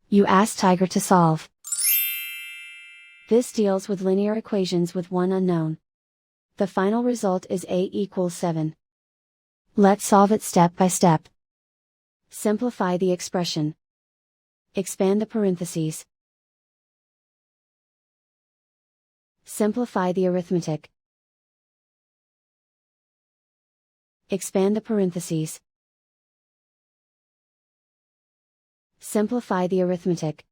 You ask Tiger to solve. This deals with linear equations with one unknown. The final result is a equals 7. Let's solve it step by step. Simplify the expression. Expand the parentheses. Simplify the arithmetic. Expand the parentheses. Simplify the arithmetic.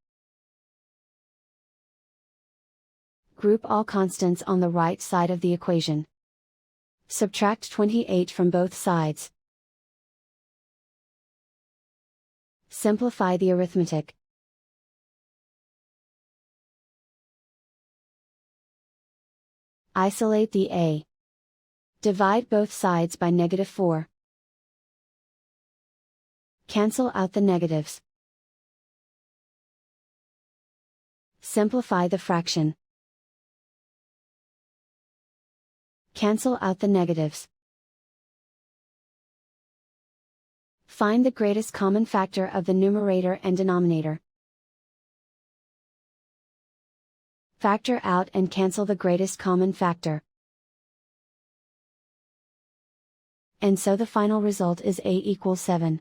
Group all constants on the right side of the equation. Subtract 28 from both sides. Simplify the arithmetic. Isolate the a. Divide both sides by -4. Cancel out the negatives. Simplify the fraction. Cancel out the negatives. Find the greatest common factor of the numerator and denominator. Factor out and cancel the greatest common factor. And so the final result is a equals 7.